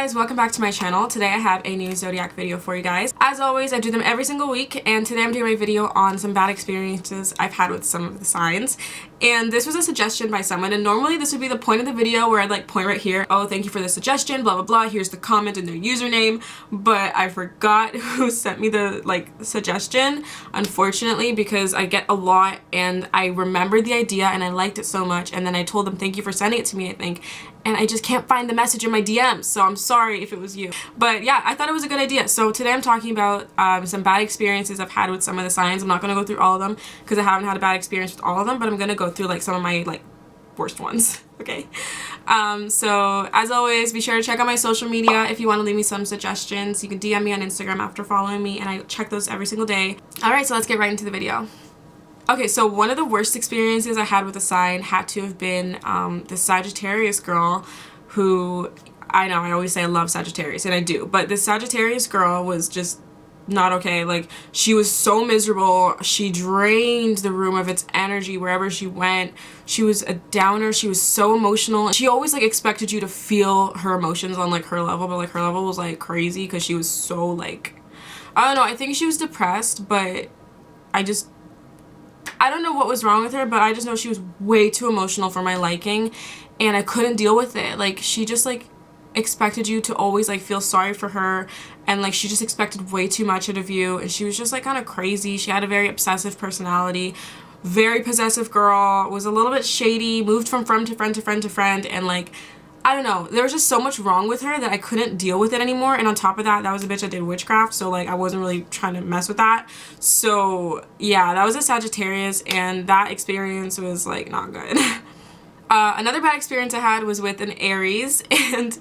guys, welcome back to my channel. Today I have a new Zodiac video for you guys. As always, I do them every single week, and today I'm doing my video on some bad experiences I've had with some of the signs. And this was a suggestion by someone, and normally this would be the point of the video where I'd like point right here, oh, thank you for the suggestion, blah blah blah, here's the comment and their username, but I forgot who sent me the suggestion, unfortunately, because I get a lot and I remembered the idea and I liked it so much, and then I told them thank you for sending it to me, I think, and I just can't find the message in my DMs, so I'm sorry if it was you. But yeah, I thought it was a good idea. So today I'm talking about some bad experiences I've had with some of the signs. I'm not going to go through all of them because I haven't had a bad experience with all of them, but I'm going to go through like some of my worst ones. Okay. So as always, be sure to check out my social media if you want to leave me some suggestions. You can DM me on Instagram after following me, and I check those every single day. Alright, so let's get right into the video. Okay, so one of the worst experiences I had with a sign had to have been the Sagittarius girl who, I know I always say I love Sagittarius, and I do, but this Sagittarius girl was just not okay. Like, she was so miserable. She drained the room of its energy wherever she went. She was a downer. She was so emotional. She always expected you to feel her emotions on her level, but her level was crazy because she was so I don't know, I think she was depressed, but I don't know what was wrong with her, but I just know she was way too emotional for my liking, and I couldn't deal with it. She just expected you to always feel sorry for her, and she just expected way too much out of you, and she was just kind of crazy. She had a very obsessive personality, very possessive girl, was a little bit shady, moved from friend to friend to friend to friend, and I don't know, there was just so much wrong with her that I couldn't deal with it anymore. And on top of that, that was a bitch that did witchcraft, so I wasn't really trying to mess with that. So yeah, that was a Sagittarius, and that experience was not good. Another bad experience I had was with an Aries, and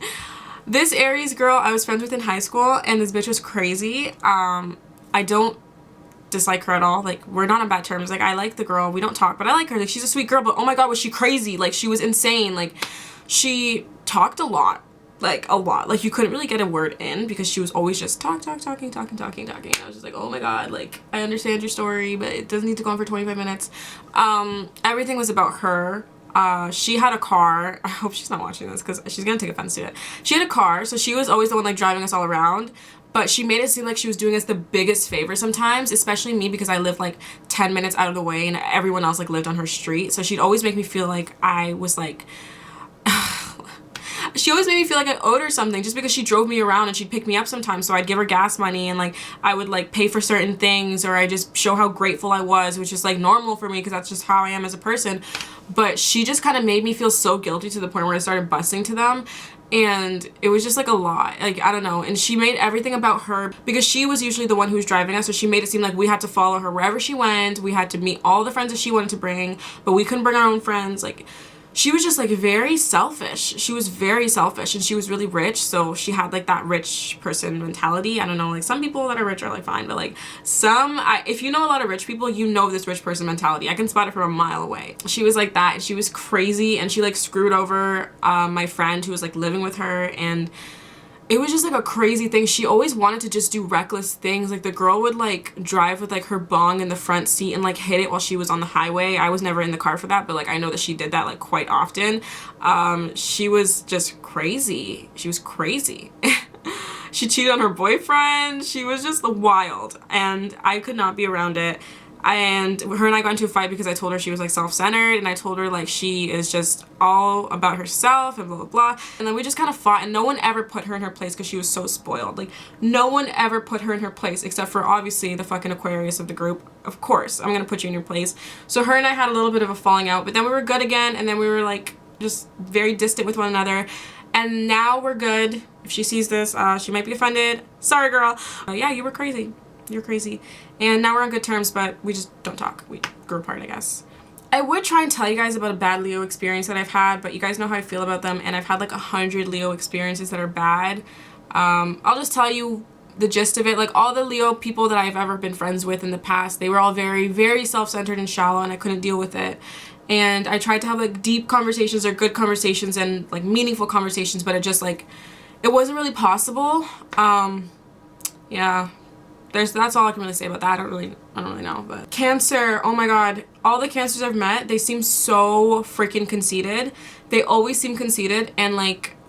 this Aries girl I was friends with in high school, and this bitch was crazy. I don't dislike her at all. We're not on bad terms. I like the girl, we don't talk, but I like her. She's a sweet girl, but oh my god, was she crazy. She was insane. She talked a lot, a lot. You couldn't really get a word in because she was always just talking. I was just oh my god, I understand your story, but it doesn't need to go on for 25 minutes. Everything was about her. She had a car. I hope she's not watching this because she's gonna take offense to it. She had a car, so she was always the one driving us all around, but she made it seem like she was doing us the biggest favor sometimes, especially me, because I lived 10 minutes out of the way and everyone else lived on her street. So she'd always make me feel I was she always made me feel I owed her something just because she drove me around, and she'd pick me up sometimes, so I'd give her gas money, and I would pay for certain things, or I just show how grateful I was, which is normal for me because that's just how I am as a person. But she just kind of made me feel so guilty to the point where I started busting to them, and it was just a lot. I don't know, and she made everything about her because she was usually the one who was driving us, so she made it seem we had to follow her wherever she went. We had to meet all the friends that she wanted to bring, but we couldn't bring our own friends. She was just very selfish. She was very selfish, and she was really rich, so she had that rich person mentality. I don't know, some people that are rich are fine, but if you know a lot of rich people, you know this rich person mentality. I can spot it from a mile away. She was that, and she was crazy, and she screwed over my friend who was living with her, and it was just a crazy thing. She always wanted to just do reckless things. The girl would drive with her bong in the front seat and hit it while she was on the highway. I was never in the car for that, but I know that she did that quite often. She was just crazy. She was crazy. She cheated on her boyfriend. She was just wild, and I could not be around it. And her and I got into a fight because I told her she was self-centered, and I told her she is just all about herself and blah blah blah, and then we just kind of fought, and no one ever put her in her place because she was so spoiled. No one ever put her in her place except for obviously the fucking Aquarius of the group. Of course I'm gonna put you in your place. So her and I had a little bit of a falling out, but then we were good again, and then we were just very distant with one another, and now we're good. If she sees this, she might be offended. Sorry, girl. Yeah, you were crazy. You're crazy. And now we're on good terms, but we just don't talk. We grew apart, I guess. I would try and tell you guys about a bad Leo experience that I've had, but you guys know how I feel about them, and I've had 100 Leo experiences that are bad. I'll just tell you the gist of it. All the Leo people that I've ever been friends with in the past, they were all very, very self-centered and shallow, and I couldn't deal with it. And I tried to have deep conversations or good conversations and meaningful conversations, but it just it wasn't really possible. Yeah. That's all I can really say about that. I don't really know. But Cancer, oh my god, all the Cancers I've met, they seem so freaking conceited. They always seem conceited, and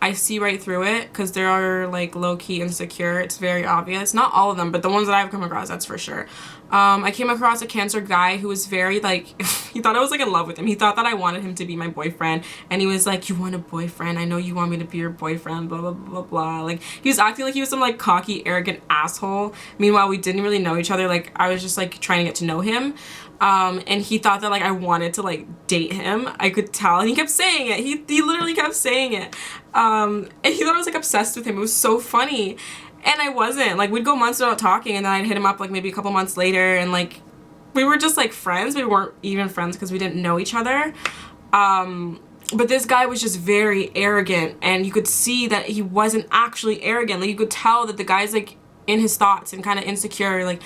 I see right through it because there are like low-key insecure. It's very obvious. Not all of them, but the ones that I've come across, that's for sure. I came across a Cancer guy who was very like, he thought I was like in love with him. He thought that I wanted him to be my boyfriend. And he was like, you want a boyfriend? I know you want me to be your boyfriend, blah, blah, blah, blah. Like, he was acting like he was some like cocky, arrogant asshole. Meanwhile, we didn't really know each other. Like, I was just like trying to get to know him. And he thought that like I wanted to like date him. I could tell, and he kept saying it. He literally kept saying it. And he thought I was like obsessed with him. It was so funny. And I wasn't. Like, we'd go months without talking, and then I'd hit him up like maybe a couple months later, and like we were just like friends. We weren't even friends because we didn't know each other. But this guy was just very arrogant, and you could see that he wasn't actually arrogant. Like, you could tell that the guy's like in his thoughts and kind of insecure. Like,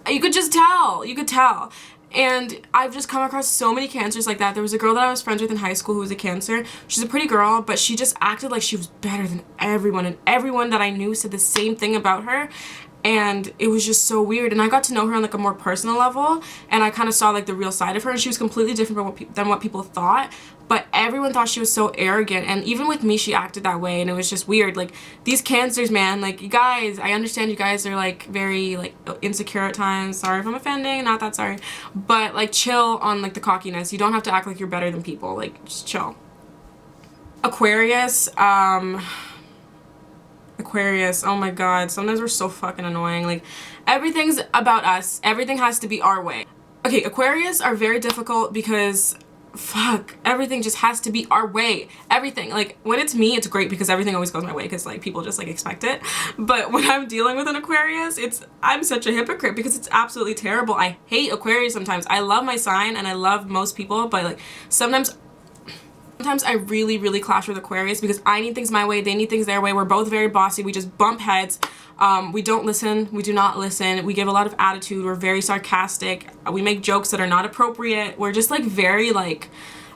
you could just tell. You could tell. And I've just come across so many Cancers like that. There was a girl that I was friends with in high school who was a Cancer. She's a pretty girl, but she just acted like she was better than everyone. And everyone that I knew said the same thing about her. And it was just so weird. And I got to know her on like a more personal level. And I kind of saw like the real side of her. And she was completely different than what people thought. But everyone thought she was so arrogant. And even with me, she acted that way. And it was just weird. Like, these Cancers, man, like, you guys, I understand you guys are like very like insecure at times. Sorry if I'm offending, not that sorry. But like, chill on like the cockiness. You don't have to act like you're better than people. Like, just chill. Aquarius, Aquarius, oh my god, sometimes we're so fucking annoying. Like, everything's about us. Everything has to be our way. Okay, Aquarius are very difficult because fuck, everything just has to be our way. Everything. Like, when it's me, it's great because everything always goes my way because like people just like expect it. But when I'm dealing with an Aquarius, I'm such a hypocrite because it's absolutely terrible. I hate Aquarius sometimes. I love my sign and I love most people, but like sometimes I really, really clash with Aquarius because I need things my way, they need things their way. We're both very bossy. We just bump heads. We don't listen. We do not listen. We give a lot of attitude. We're very sarcastic. We make jokes that are not appropriate. We're just like very like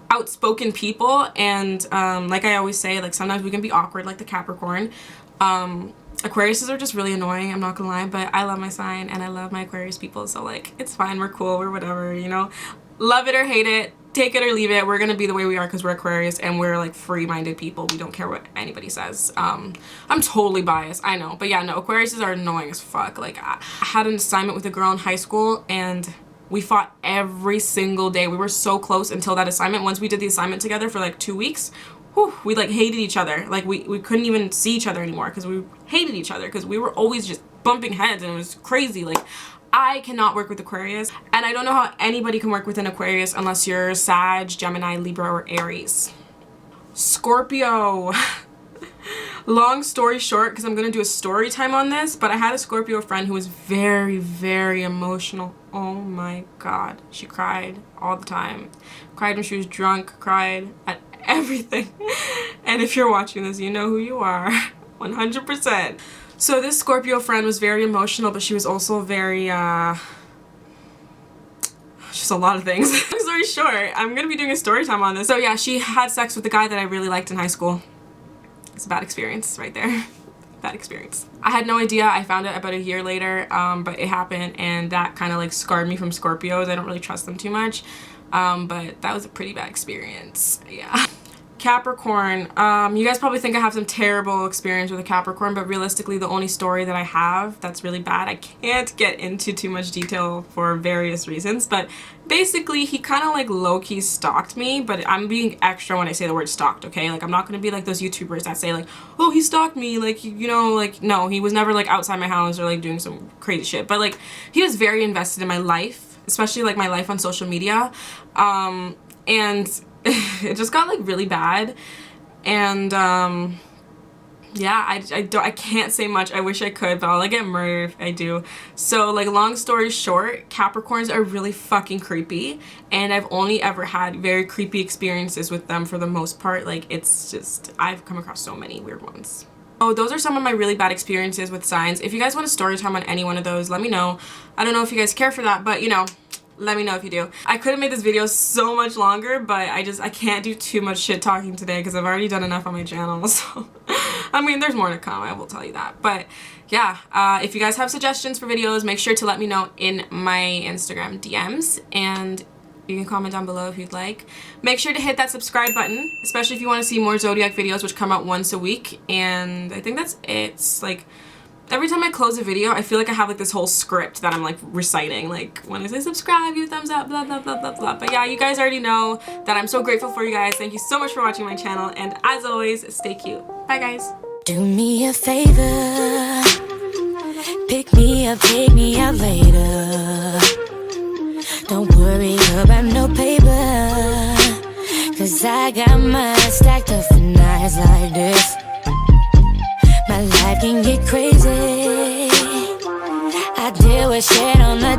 outspoken people. And like I always say, like sometimes we can be awkward like the Capricorn. Aquariuses are just really annoying, I'm not gonna lie, but I love my sign and I love my Aquarius people. So like, it's fine. We're cool. We're whatever, you know? Love it or hate it. Take it or leave it. We're gonna be the way we are because we're Aquarius and we're like free-minded people. We don't care what anybody says. I'm totally biased, I know, but yeah, no, Aquariuses are annoying as fuck. Like, I had an assignment with a girl in high school and we fought every single day. We were so close until that assignment. Once we did the assignment together for like 2 weeks, whew, we like hated each other. Like, we couldn't even see each other anymore because we hated each other because we were always just bumping heads and it was crazy. Like, I cannot work with Aquarius, and I don't know how anybody can work with an Aquarius unless you're Sag, Gemini, Libra, or Aries. Scorpio. Long story short, because I'm going to do a story time on this, but I had a Scorpio friend who was very, very emotional. Oh my god. She cried all the time. Cried when she was drunk, cried at everything. And if you're watching this, you know who you are. 100%. So this Scorpio friend was very emotional, but she was also very, just a lot of things. Long story short, I'm gonna be doing a story time on this. So yeah, she had sex with the guy that I really liked in high school. It's a bad experience right there. Bad experience. I had no idea. I found out about a year later, but it happened, and that kind of like scarred me from Scorpios. I don't really trust them too much, but that was a pretty bad experience. Yeah. Capricorn, you guys probably think I have some terrible experience with a Capricorn, but realistically the only story that I have that's really bad, I can't get into too much detail for various reasons, but basically he kind of like low-key stalked me, but I'm being extra when I say the word stalked, okay? Like, I'm not gonna be like those YouTubers that say like, oh, he stalked me, like, you know, like, no, he was never like outside my house or like doing some crazy shit, but like he was very invested in my life, especially like my life on social media, and it just got like really bad, and yeah, I can't say much. I wish I could, but I'll like get murdered if I do. So like, long story short, Capricorns are really fucking creepy, and I've only ever had very creepy experiences with them for the most part. Like, it's just, I've come across so many weird ones. Oh, those are some of my really bad experiences with signs. If you guys want a story time on any one of those, let me know. I don't know if you guys care for that, but you know, let me know if you do. I could have made this video so much longer, but I can't do too much shit talking today because I've already done enough on my channel. So, I mean, there's more to come, I will tell you that. But yeah, if you guys have suggestions for videos, make sure to let me know in my Instagram DMs. And You can comment down below if you'd like. Make sure to hit that subscribe button, especially if you want to see more Zodiac videos, which come out once a week. And I think that's it. It's like, every time I close a video, I feel like I have like this whole script that I'm like reciting. Like, when I say subscribe, give a thumbs up, blah, blah, blah, blah, blah. But yeah, you guys already know that I'm so grateful for you guys. Thank you so much for watching my channel. And as always, stay cute. Bye, guys. Do me a favor. Pick me up, take me out later. Don't worry about no paper, 'cause I got mine stacked up for nights like this. My life can get crazy. I deal with shit on the